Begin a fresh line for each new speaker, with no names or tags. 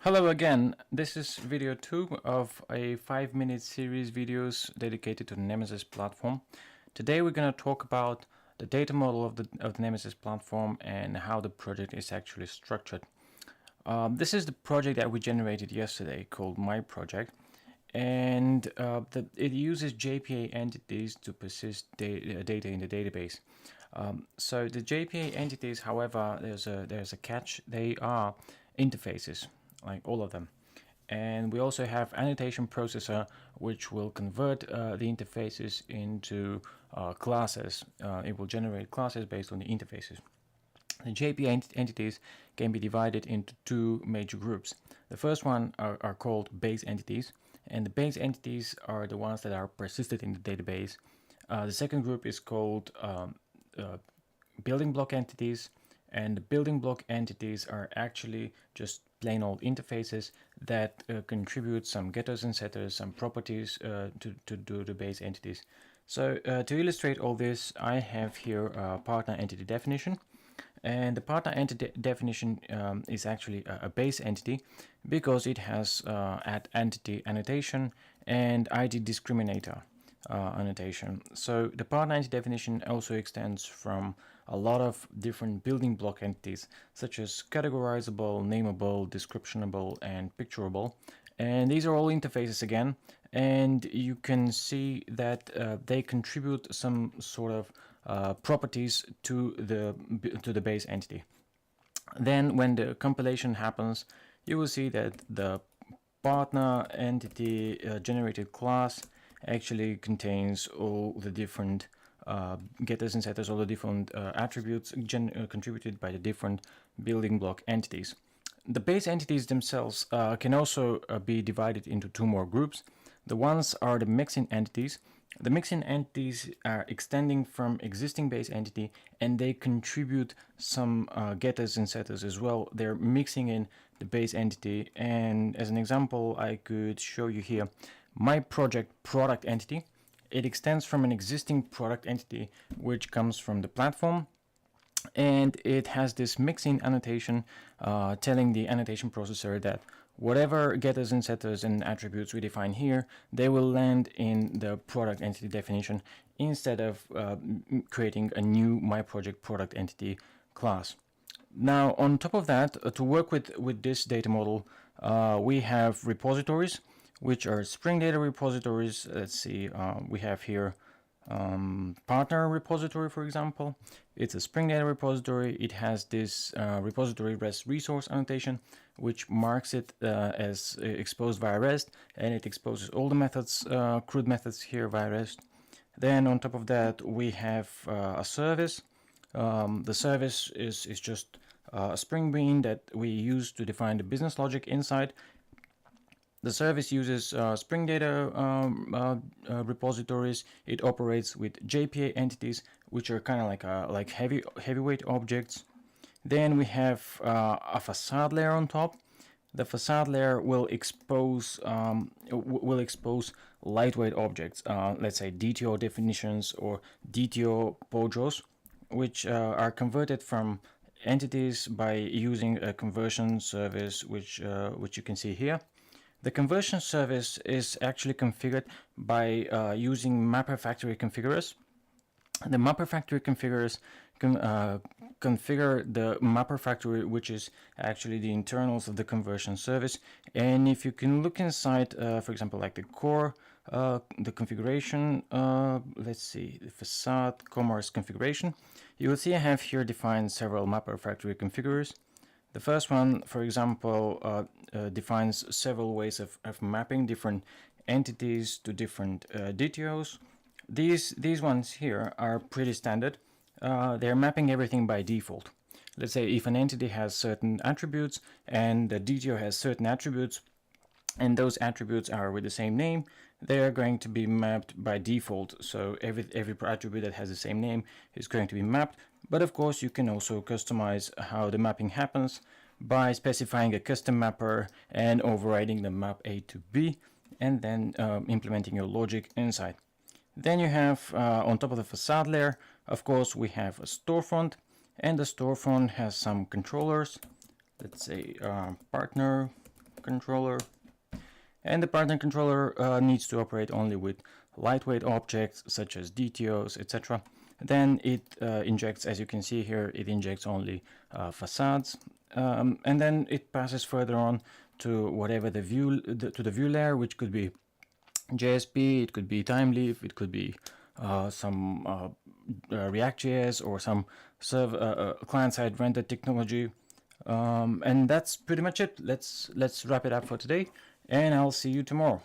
Hello again, this is video 2 of a 5-minute series videos dedicated to the Nemesis platform. Today we're going to talk about the data model of the Nemesis platform and how the project is actually structured. This is the project that we generated yesterday called My Project, and it uses JPA entities to persist data in the database. So the JPA entities, however, there's a catch. They are interfaces, like all of them. And we also have annotation processor, which will convert the interfaces into classes. It will generate classes based on the interfaces. The JPA entities can be divided into two major groups. The first one are called base entities, and the base entities are the ones that are persisted in the database. The second group is called building block entities, and the building block entities are actually just plain old interfaces that contribute some getters and setters, some properties to do the base entities. So to illustrate all this, I have here a partner entity definition. And the partner entity definition is actually a base entity because it has add entity annotation and ID discriminator annotation. So the partner entity definition also extends from a lot of different building block entities, such as categorizable, nameable, descriptionable, and picturable. And these are all interfaces again, and you can see that they contribute some sort of properties to the base entity. Then when the compilation happens, you will see that the partner entity generated class actually contains all the different getters and setters, all the different attributes contributed by the different building block entities. The base entities themselves can also be divided into two more groups. The ones are the mixin entities. The mixin entities are extending from existing base entity, and they contribute some getters and setters as well. They're mixing in the base entity, and as an example, I could show you here my project product entity. It extends from an existing product entity which comes from the platform, and it has this mixin annotation telling the annotation processor that whatever getters and setters and attributes we define here, they will land in the product entity definition instead of creating a new my project product entity class. Now, on top of that, to work with this data model, we have repositories, which are Spring Data repositories. Let's see, we have here partner repository, for example. It's a Spring Data repository. It has this repository REST resource annotation, which marks it as exposed via REST, and it exposes all the methods, CRUD methods here via REST. Then on top of that, we have a service. The service is just a Spring Bean that we use to define the business logic inside. The service uses Spring Data repositories. It operates with JPA entities, which are kind of like heavyweight objects. Then we have a facade layer on top. The facade layer will expose lightweight objects, let's say DTO definitions or DTO POJOs, which are converted from entities by using a conversion service, which you can see here. The conversion service is actually configured by using mapper factory configurers. The mapper factory configurers configure the mapper factory, which is actually the internals of the conversion service. And if you can look inside, for example, like the core, the configuration, let's see, the facade commerce configuration, you will see I have here defined several mapper factory configurers. The first one, for example, defines several ways of mapping different entities to different DTOs. These ones here are pretty standard. They're mapping everything by default. Let's say if an entity has certain attributes and the DTO has certain attributes, and those attributes are with the same name, they are going to be mapped by default. So every attribute that has the same name is going to be mapped. But of course, you can also customize how the mapping happens by specifying a custom mapper and overriding the map A to B, and then implementing your logic inside. Then you have, on top of the facade layer, of course, we have a storefront, and the storefront has some controllers. Let's say partner controller. And the partner controller needs to operate only with lightweight objects such as DTOs, etc. Then it injects, as you can see here, it injects only facades, and then it passes further on to whatever the view to the view layer, which could be JSP, it could be Timeleaf, it could be some React.js or some client-side rendered technology, and that's pretty much it. Let's wrap it up for today, and I'll see you tomorrow.